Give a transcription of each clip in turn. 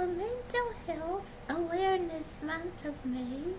Mental Health Awareness Month of May,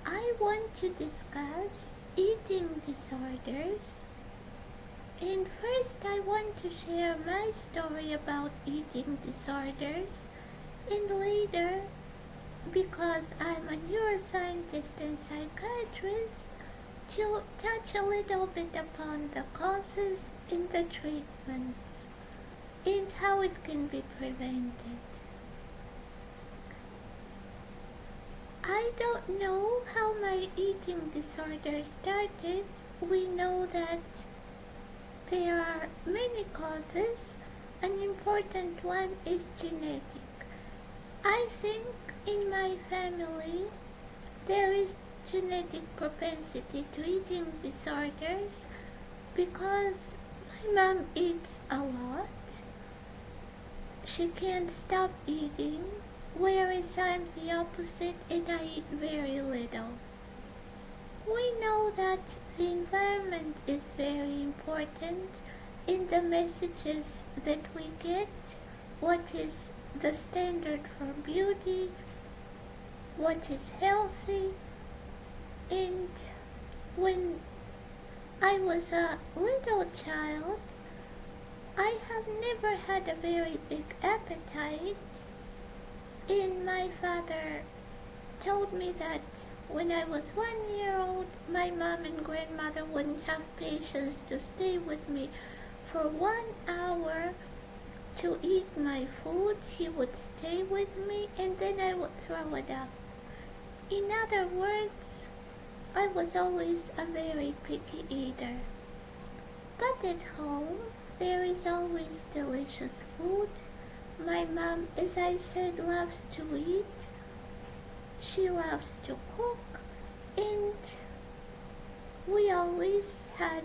I want to discuss eating disorders. And first I want to share my story about eating disorders, and later, because I'm a neuroscientist and psychiatrist, to touch a little bit upon the causes and the treatments, and how it can be prevented. I don't know how my eating disorder started. We know that there are many causes. An important one is genetic. I think in my family there is genetic propensity to eating disorders because my mom eats a lot. She can't stop eating, whereas I'm the opposite and I eat very little. We know that the environment is very important in the messages that we get, what is the standard for beauty, what is healthy, and when I was a little child, I have never had a very big appetite, and my father told me that when I was 1 year old, my mom and grandmother wouldn't have patience to stay with me for 1 hour to eat my food. He would stay with me and then I would throw it up. In other words, I was always a very picky eater. But at home, there is always delicious food. My mom, as I said, loves to eat. She loves to cook, and we always had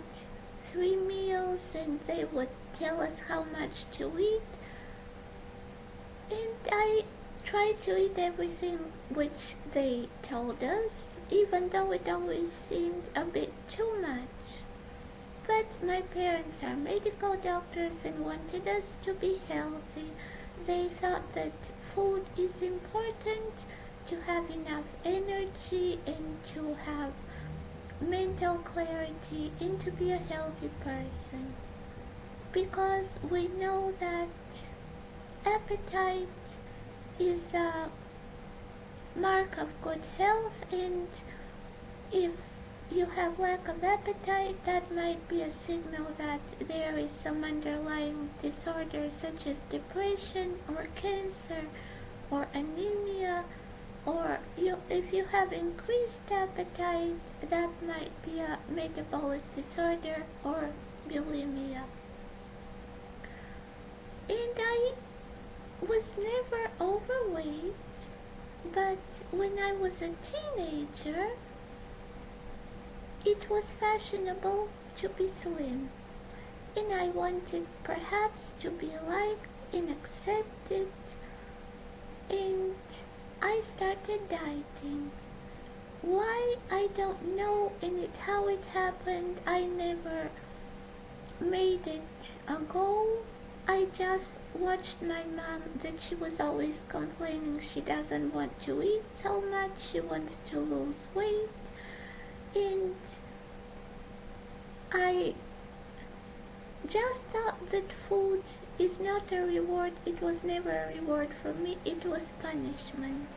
3 meals, and they would tell us how much to eat. And I tried to eat everything which they told us, even though it always seemed a bit too much. But my parents are medical doctors and wanted us to be healthy. They thought that food is important to have enough energy and to have mental clarity and to be a healthy person. Because we know that appetite is a mark of good health, and if you have lack of appetite, that might be a signal that there is some underlying disorder such as depression or cancer or anemia, or if you have increased appetite, that might be a metabolic disorder or bulimia. And I was never overweight, but when I was a teenager, it was fashionable to be slim, and I wanted perhaps to be liked and accepted, and I started dieting. Why, I don't know, and how it happened. I never made it a goal. I just watched my mom, that she was always complaining she doesn't want to eat so much, she wants to lose weight, and I just thought that food is not a reward. It was never a reward for me, it was punishment.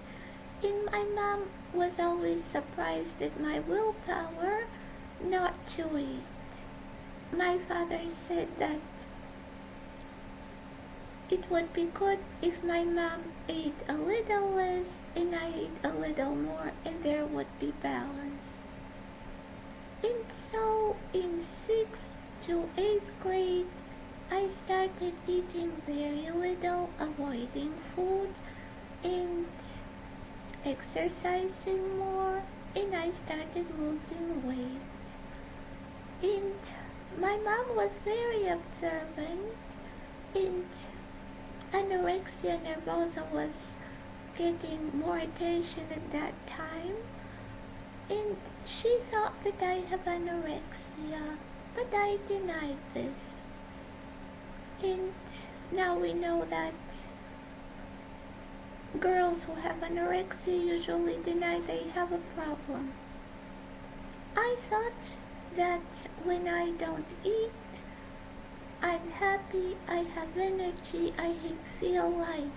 And my mom was always surprised at my willpower not to eat. My father said that it would be good if my mom ate a little less and I ate a little more, and there would be balance. And so in 6th to 8th grade, I started eating very little, avoiding food, and exercising more, and I started losing weight. And my mom was very observant, and Anorexia Nervosa was getting more attention at that time, and she thought that I have anorexia, but I denied this. And now we know that girls who have anorexia usually deny they have a problem. I thought that when I don't eat, I'm happy, I have energy, I feel light.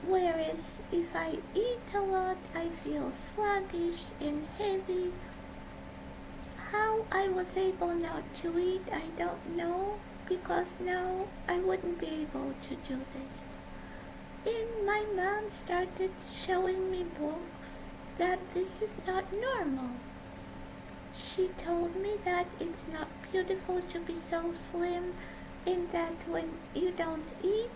Whereas if I eat a lot, I feel sluggish and heavy. How I was able not to eat, I don't know, because now I wouldn't be able to do this. And my mom started showing me books that this is not normal. She told me that it's not beautiful to be so slim, and that when you don't eat,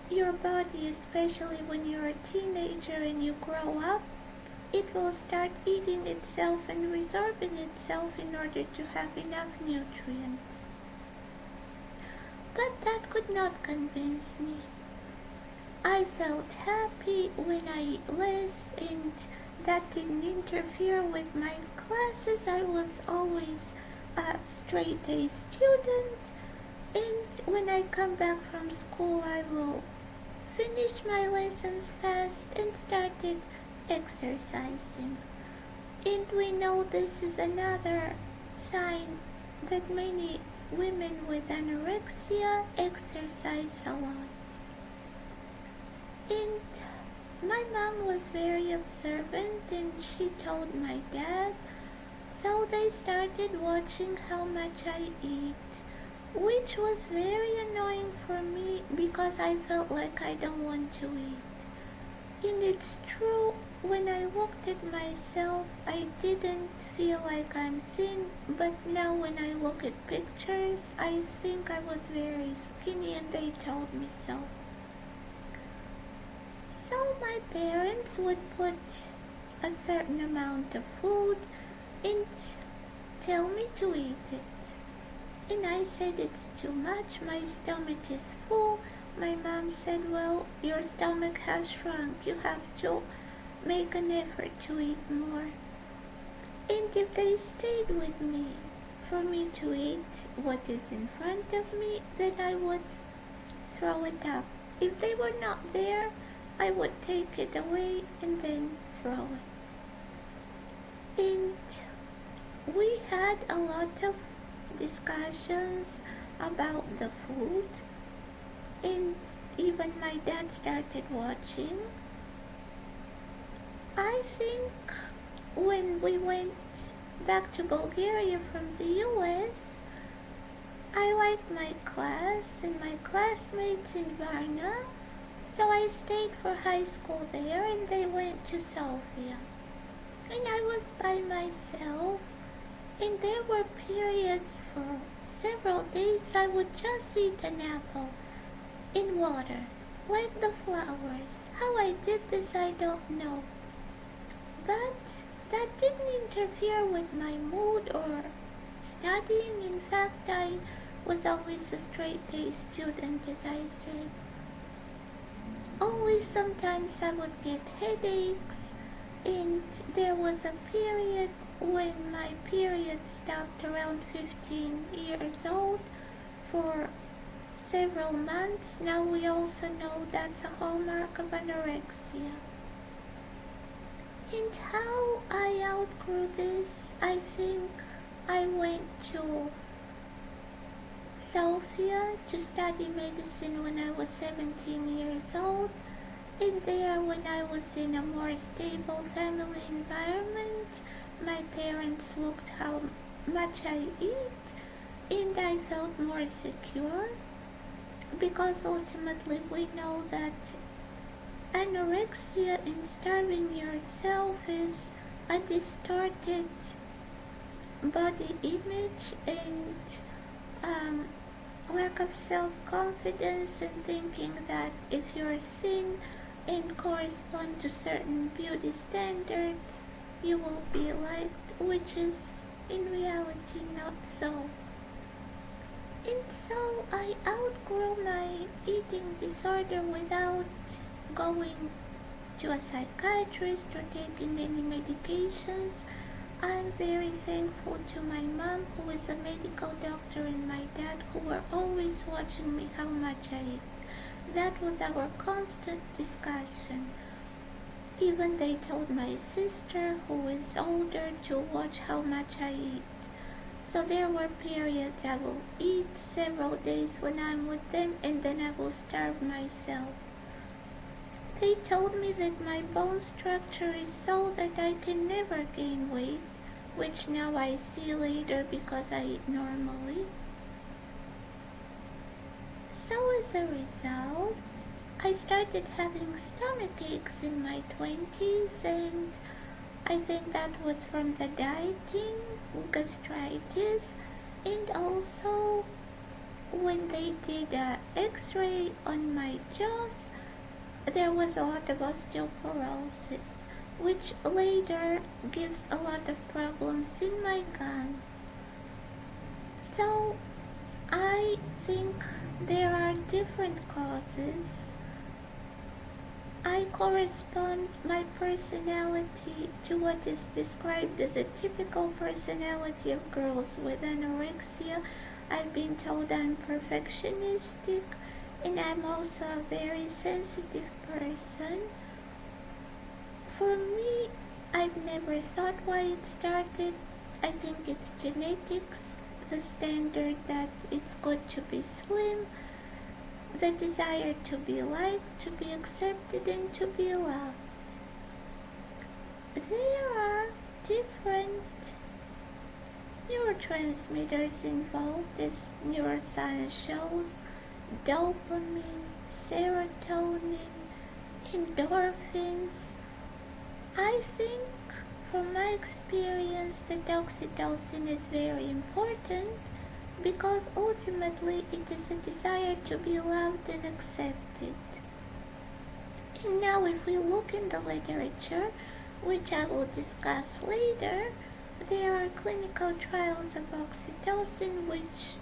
your body, especially when you're a teenager and you grow up, it will start eating itself and resorbing itself in order to have enough nutrients. But that could not convince me. I felt happy when I ate less, and that didn't interfere with my classes. I was always a straight-A student, and when I come back from school, I will finish my lessons fast and started exercising. And we know this is another sign that many women with anorexia exercise a lot. And my mom was very observant, and she told my dad, so they started watching how much I eat, which was very annoying for me because I felt like I don't want to eat. And it's true, when I looked at myself, I didn't feel like I'm thin, but now when I look at pictures, I think I was very skinny, and they told me so. So my parents would put a certain amount of food and tell me to eat it. And I said, it's too much, my stomach is full. My mom said, well, your stomach has shrunk, you have to make an effort to eat more. And if they stayed with me for me to eat what is in front of me, then I would throw it up. If they were not there, I would take it away and then throw it. And we had a lot of discussions about the food, and even my dad started watching. I think when we went back to Bulgaria from the US, I liked my class and my classmates in Varna, so I stayed for high school there, and they went to Sofia. And I was by myself, and there were periods for several days I would just eat an apple in water, like the flowers. How I did this, I don't know. But that didn't interfere with my mood or studying. In fact, I was always a straight-A student, as I said. Only sometimes I would get headaches, and there was a period when my period stopped around 15 years old for several months. Now we also know that's a hallmark of anorexia. And how I outgrew this, I think I went to Sofia to study medicine when I was 17 years old, and there, when I was in a more stable family environment, my parents looked how much I eat, and I felt more secure, because ultimately we know that anorexia and starving yourself is a distorted body image and lack of self-confidence, and thinking that if you're thin and correspond to certain beauty standards, you will be liked, which is in reality not so. And so I outgrew my eating disorder without going to a psychiatrist or taking any medications. I'm very thankful to my mom, who is a medical doctor, and my dad, who were always watching me how much I eat. That was our constant discussion. Even they told my sister, who is older, to watch how much I eat. So there were periods I will eat several days when I'm with them, and then I will starve myself. They told me that my bone structure is so that I can never gain weight, which now I see later because I eat normally. So as a result, I started having stomach aches in my 20s, and I think that was from the dieting, gastritis, and also when they did an x-ray on my jaws, there was a lot of osteoporosis, which later gives a lot of problems in my gums. So I think there are different causes. I correspond my personality to what is described as a typical personality of girls with anorexia. I've been told I'm perfectionistic, and I'm also a very sensitive person. For me, I've never thought why it started. I think it's genetics, the standard that it's good to be slim, the desire to be liked, to be accepted, and to be loved. There are different neurotransmitters involved, as neuroscience shows: dopamine, serotonin, endorphins. I think from my experience that oxytocin is very important because ultimately it is a desire to be loved and accepted. And now if we look in the literature, which I will discuss later, there are clinical trials of oxytocin which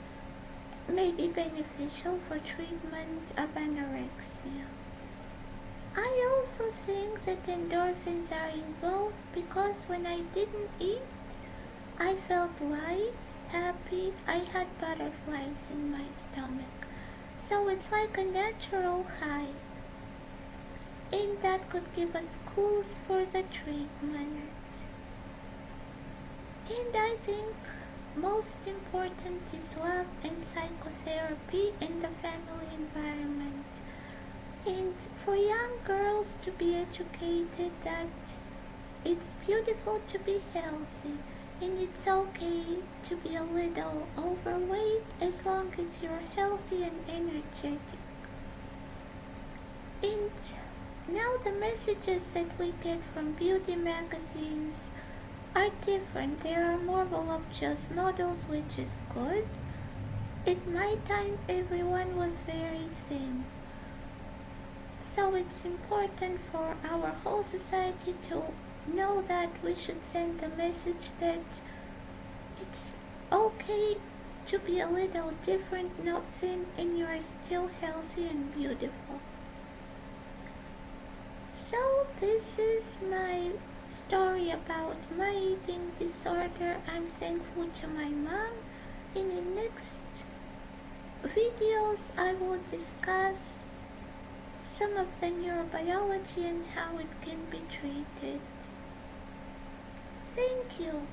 may be beneficial for treatment of anorexia. I also think that endorphins are involved because when I didn't eat, I felt light, happy, I had butterflies in my stomach. So it's like a natural high. And that could give us clues for the treatment. And I think most important is love and psychotherapy in the family environment. And for young girls to be educated that it's beautiful to be healthy, and it's okay to be a little overweight as long as you're healthy and energetic. And now the messages that we get from beauty magazines are different. There are more voluptuous models, which is good. At my time, everyone was very thin. So it's important for our whole society to know that we should send the message that it's okay to be a little different, not thin, and you are still healthy and beautiful. So this is my story about my eating disorder. I'm thankful to my mom. In the next videos, I will discuss some of the neurobiology and how it can be treated. Thank you.